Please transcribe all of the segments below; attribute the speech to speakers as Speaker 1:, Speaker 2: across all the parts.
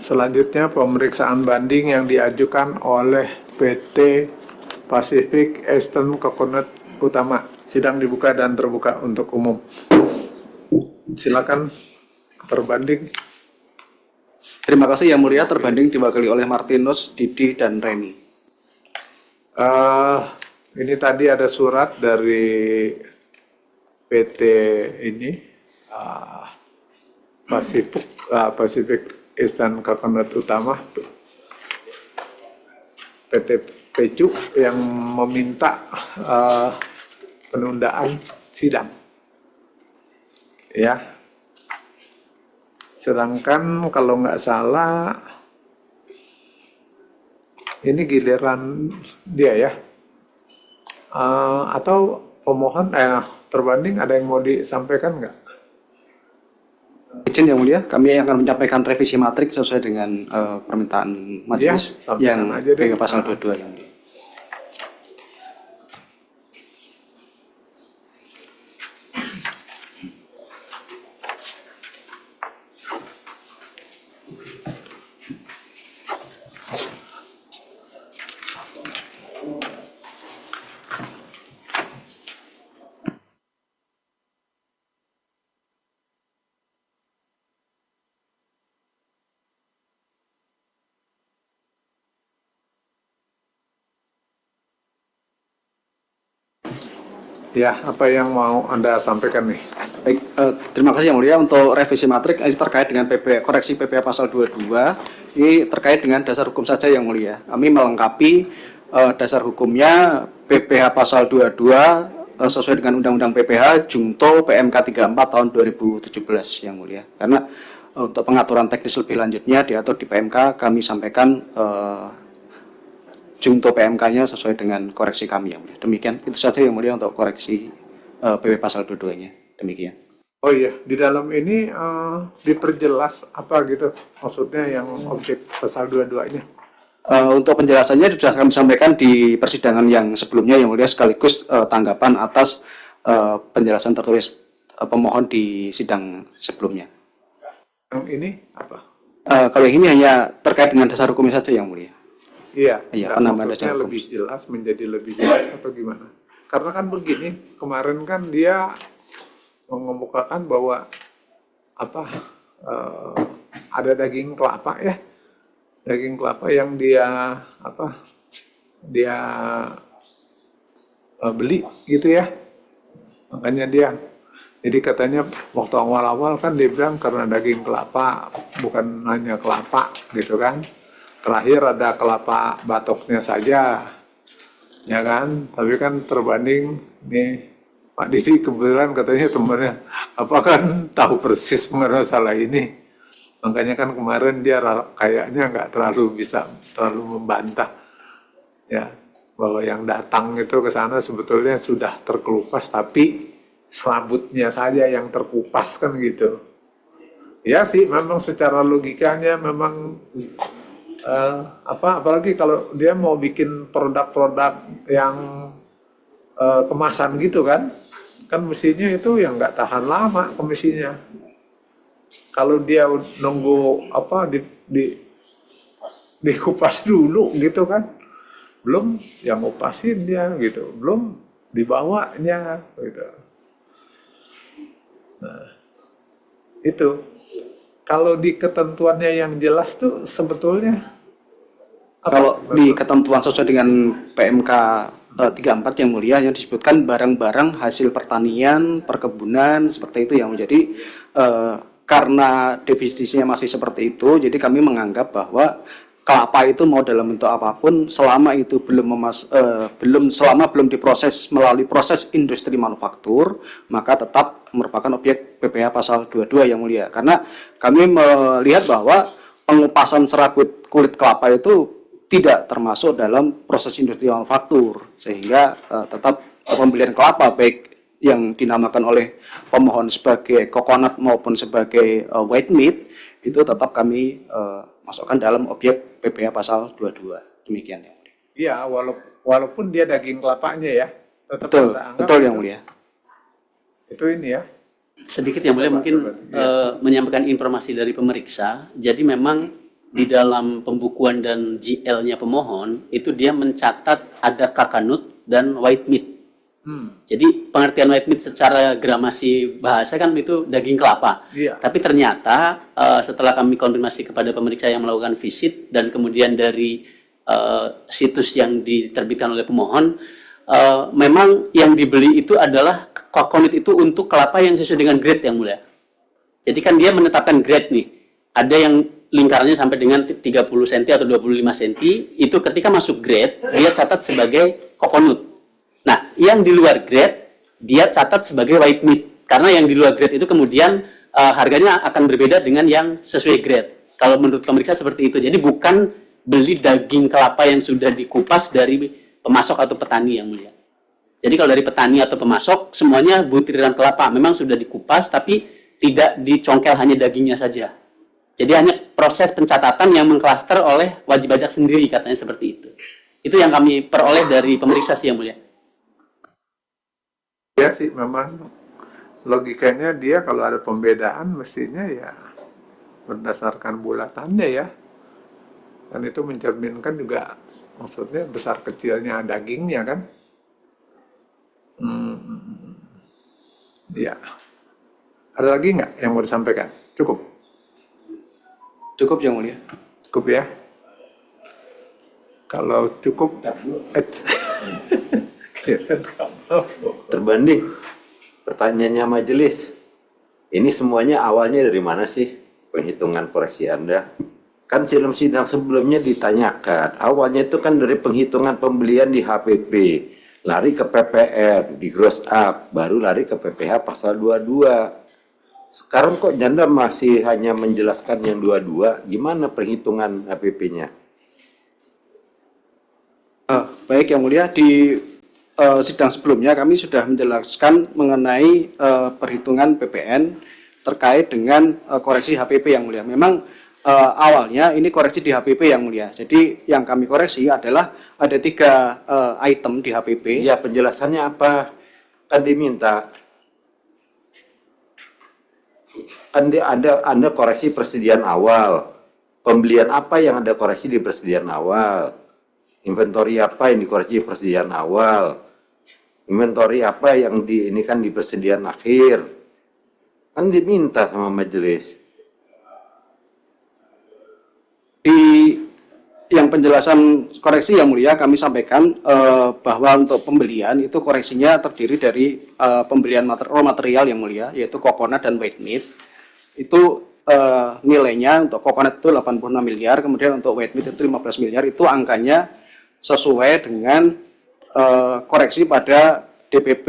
Speaker 1: Selanjutnya pemeriksaan banding yang diajukan oleh PT Pacific Eastern Coconut Utama. Sidang dibuka dan terbuka untuk umum. Silakan terbanding.
Speaker 2: Terima kasih Yang Mulia, terbanding diwakili oleh Martinus, Didi, dan Reni.
Speaker 1: Ini tadi ada surat dari PT ini Pacific Eastern Coconut Utama, PT PECU, yang meminta penundaan sidang. Ya. Sedangkan kalau nggak salah ini giliran dia ya. Atau pemohon terbanding ada yang mau disampaikan nggak?
Speaker 2: Izin Yang Mulia, kami akan menyampaikan revisi matrik sesuai dengan permintaan majelis
Speaker 1: Ya,
Speaker 2: yang
Speaker 1: aja deh.
Speaker 2: pasal 22 Yang Mulia.
Speaker 1: Ya, apa yang mau Anda sampaikan nih?
Speaker 2: Baik, terima kasih Yang Mulia. Untuk revisi matrik ini terkait dengan koreksi PPh pasal 22, ini terkait dengan dasar hukum saja Yang Mulia. Kami melengkapi dasar hukumnya PPh pasal 22 sesuai dengan Undang-Undang PPh Jungto PMK 34 tahun 2017 Yang Mulia. Karena untuk pengaturan teknis lebih lanjutnya diatur di PMK, kami sampaikan Jungto PMK-nya sesuai dengan koreksi kami Yang Mulia. Demikian, itu saja Yang Mulia untuk koreksi PP pasal 22-nya. Demikian.
Speaker 1: Oh iya, di dalam ini diperjelas apa gitu maksudnya yang objek pasal 22-nya?
Speaker 2: Untuk penjelasannya sudah kami sampaikan di persidangan yang sebelumnya Yang Mulia, sekaligus tanggapan atas penjelasan tertulis pemohon di sidang sebelumnya.
Speaker 1: Yang ini apa?
Speaker 2: Kalau yang ini hanya terkait dengan dasar hukumnya saja Yang Mulia.
Speaker 1: Iya,
Speaker 2: penambahan
Speaker 1: maksudnya
Speaker 2: dasar hukum.
Speaker 1: lebih jelas, menjadi lebih jelas atau gimana? Karena kan begini, kemarin kan dia mengemukakan bahwa ada daging kelapa ya, daging kelapa yang dia beli gitu ya, makanya dia. Jadi katanya waktu awal-awal kan dia bilang karena daging kelapa, bukan hanya kelapa gitu kan. Terakhir ada kelapa batoknya saja, ya kan. Tapi kan terbanding nih Pak Didi kebetulan katanya temannya, apa kan tahu persis mengenai masalah ini. Makanya kan kemarin dia kayaknya nggak terlalu membantah, ya, bahwa yang datang itu ke sana sebetulnya sudah terkelupas, tapi serabutnya saja yang terkupas kan gitu. Ya sih, memang secara logikanya memang apalagi kalau dia mau bikin produk-produk yang kemasan gitu kan mestinya itu yang nggak tahan lama komisinya. Kalau dia nunggu dikupas dulu gitu kan, belum yang ngupasin dia gitu, belum dibawanya gitu. Nah, itu kalau di ketentuannya yang jelas tuh sebetulnya
Speaker 2: Kalau di ketentuan sesuai dengan PMK 34 Yang Mulia, yang disebutkan barang-barang hasil pertanian, perkebunan, seperti itu yang menjadi karena definisinya masih seperti itu, jadi kami menganggap bahwa kelapa itu mau dalam bentuk apapun, selama itu selama belum diproses melalui proses industri manufaktur, maka tetap merupakan objek PPh pasal 22 Yang Mulia. Karena kami melihat bahwa pengupasan serabut kulit kelapa itu tidak termasuk dalam proses industri manufaktur, sehingga tetap pembelian kelapa baik yang dinamakan oleh pemohon sebagai coconut maupun sebagai white meat itu tetap kami masukkan dalam objek PPh pasal 22. Demikian Yang Mulia.
Speaker 1: Iya, walaupun dia daging kelapanya ya, tetap
Speaker 2: Betul Yang Mulia.
Speaker 1: Itu ini ya.
Speaker 3: Sedikit Yang Mulia, mungkin menyampaikan informasi dari pemeriksa. Jadi memang di dalam pembukuan dan GL-nya pemohon itu dia mencatat ada kakanut dan white meat. Jadi pengertian white meat secara gramasi bahasa kan itu daging kelapa.
Speaker 1: Iya.
Speaker 3: Tapi ternyata setelah kami konfirmasi kepada pemeriksa yang melakukan visit dan kemudian dari situs yang diterbitkan oleh pemohon, memang yang dibeli itu adalah coconut itu untuk kelapa yang sesuai dengan grade yang mulia. Jadi kan dia menetapkan grade nih. Ada yang lingkarannya sampai dengan 30 cm atau 25 cm, itu ketika masuk grade, dia catat sebagai coconut. Nah, yang di luar grade, dia catat sebagai white meat. Karena yang di luar grade itu kemudian harganya akan berbeda dengan yang sesuai grade. Kalau menurut pemeriksa seperti itu. Jadi bukan beli daging kelapa yang sudah dikupas dari pemasok atau petani yang mulia. Jadi kalau dari petani atau pemasok, semuanya butiran kelapa memang sudah dikupas, tapi tidak dicongkel hanya dagingnya saja. Jadi hanya proses pencatatan yang mengklaster oleh wajib pajak sendiri, katanya seperti itu. Itu yang kami peroleh dari pemeriksa sih yang mulia.
Speaker 1: Ya sih, memang logikanya dia kalau ada pembedaan mestinya ya berdasarkan bulatannya ya. Dan itu mencerminkan juga maksudnya besar kecilnya dagingnya kan. Ya. Ada lagi nggak yang mau disampaikan? Cukup?
Speaker 2: Cukup yang mulia.
Speaker 1: Cukup ya? Kalau cukup,
Speaker 4: Terbanding, pertanyaannya majelis, ini semuanya awalnya dari mana sih penghitungan koreksi Anda? Kan sidang sebelumnya ditanyakan, awalnya itu kan dari penghitungan pembelian di HPP, lari ke PPN, di gross up, baru lari ke PPh pasal 22. Sekarang kok Janda masih hanya menjelaskan yang 22, gimana perhitungan HPP-nya?
Speaker 2: Baik yang mulia, di sidang sebelumnya kami sudah menjelaskan mengenai perhitungan PPN terkait dengan koreksi HPP yang mulia. Memang awalnya ini koreksi di HPP yang mulia. Jadi yang kami koreksi adalah ada 3 item di HPP.
Speaker 4: Iya, penjelasannya apa? Kan diminta. Anda koreksi persediaan awal. Pembelian apa yang Anda koreksi di persediaan awal? Inventory apa yang dikoreksi di persediaan awal? Inventory apa yang ini kan di persediaan akhir? Kan diminta sama majelis.
Speaker 2: Di yang penjelasan koreksi yang mulia kami sampaikan bahwa untuk pembelian itu koreksinya terdiri dari pembelian raw material yang mulia, yaitu coconut dan white meat. Itu nilainya untuk coconut itu 86 miliar, kemudian untuk white meat itu 15 miliar. Itu angkanya sesuai dengan koreksi pada DPP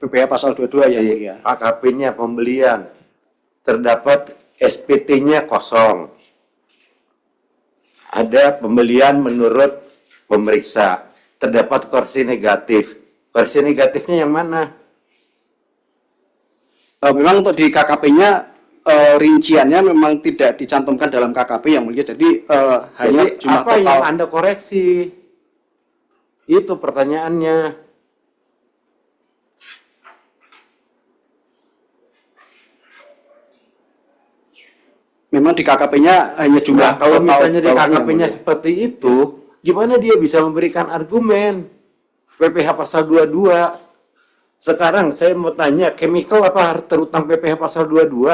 Speaker 2: PPh pasal 22 yang mulia.
Speaker 4: AKP-nya pembelian terdapat SPT-nya kosong. Ada pembelian menurut pemeriksa, terdapat koreksi negatif. Koreksi negatifnya yang mana?
Speaker 2: Memang untuk di KKP-nya rinciannya memang tidak dicantumkan dalam KKP yang mulia. Jadi hanya
Speaker 4: Jadi
Speaker 2: jumlah
Speaker 4: apa
Speaker 2: total.
Speaker 4: yang Anda koreksi? Itu pertanyaannya.
Speaker 2: Memang di KKP-nya hanya jumlah
Speaker 4: Nah, kalau
Speaker 2: total
Speaker 4: misalnya di
Speaker 2: bawahnya yang
Speaker 4: KKP-nya
Speaker 2: mulia.
Speaker 4: seperti itu, gimana dia bisa memberikan argumen? PPh pasal 22. Sekarang saya mau tanya, chemical apa terutang PPh pasal 22?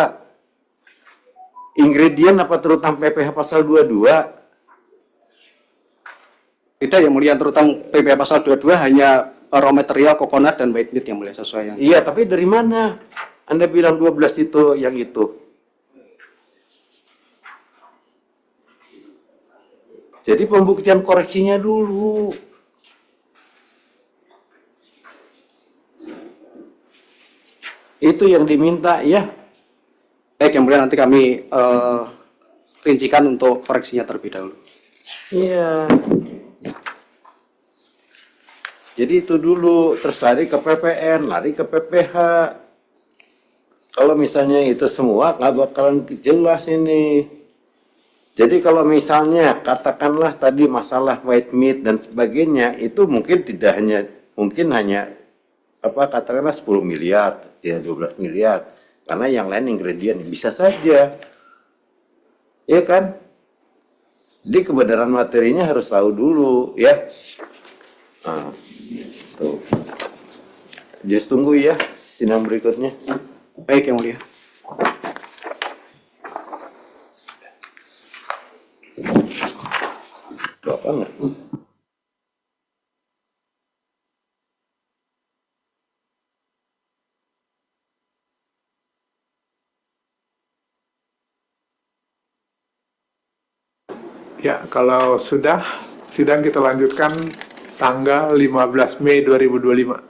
Speaker 4: Ingredient apa terutang PPh pasal 22?
Speaker 2: Tidak yang mulia, terutama PPh pasal 22 hanya raw material coconut dan white meat yang mulia sesuai yang.
Speaker 4: Iya, tapi dari mana? Anda bilang 12 itu yang itu. Jadi pembuktian koreksinya dulu. Itu yang diminta ya.
Speaker 2: Baik yang mulia, nanti kami rincikan untuk koreksinya terlebih dahulu.
Speaker 4: Iya. Jadi itu dulu, terus lari ke PPN, lari ke PPh. Kalau misalnya itu semua nggak bakalan jelas ini. Jadi kalau misalnya katakanlah tadi masalah white meat dan sebagainya, itu mungkin tidak hanya, mungkin hanya apa katakanlah 10 miliar, ya 12 miliar. Karena yang lain ingredient bisa saja. Iya kan? Jadi kebenaran materinya harus tahu dulu ya. Nah, tuh. Just tunggu ya sidang berikutnya.
Speaker 2: Baik, Yang Mulia.
Speaker 4: Bapak nggak?
Speaker 1: Ya, kalau sudah, sidang kita lanjutkan tanggal 15 Mei 2025.